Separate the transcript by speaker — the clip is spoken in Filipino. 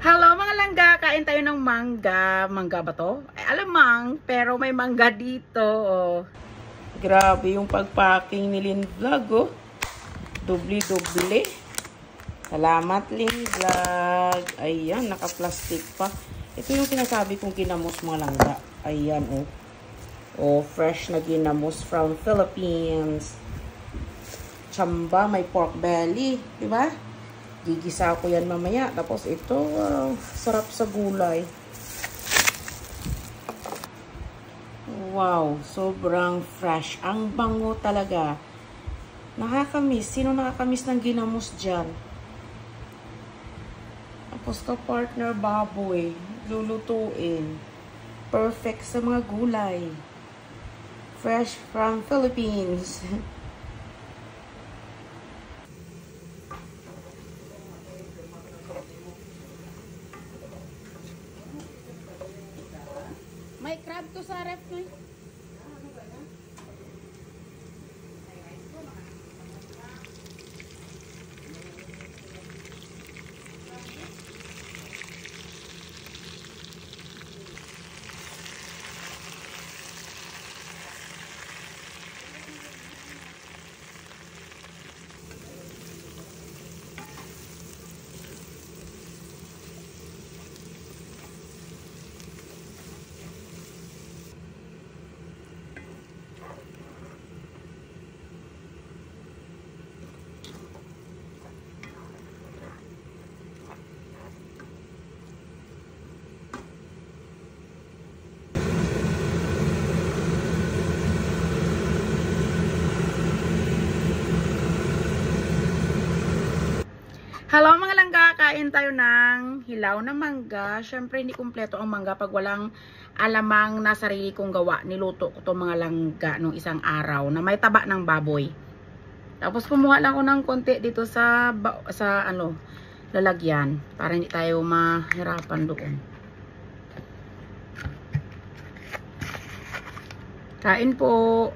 Speaker 1: Hello mga langga, kain tayo ng mangga. Mangga ba to? Ay, alamang, pero may mangga dito. Oh. Grabe yung pagpacking ni Lynn Vlog, oh. Doble-doble. Salamat, Lynn Vlog. Ayan, naka-plastic pa. Ito yung sinasabi kong ginamos mga langga. Ayan, oh. Oh, fresh na ginamos from Philippines. Chamba, may pork belly. Diba? Gigisa ko yan mamaya. Tapos ito, sarap sa gulay. Wow, sobrang fresh. Ang bango talaga. Nakakamiss. Sino nakakamiss ng ginamos dyan? Tapos ka-partner baboy. Lulutuin. Perfect sa mga gulay. Fresh from Philippines. May crab to sa ref mo. Hello mga langga, kain tayo ng hilaw na mangga. Syempre hindi kumpleto ang mangga pag walang alamang na sarili kong gawa. Niluto ko to mga langga nung isang araw na may taba ng baboy. Tapos kumuha lang ako ng konti dito sa lalagyan para hindi tayo mahirapan doon. Kain po.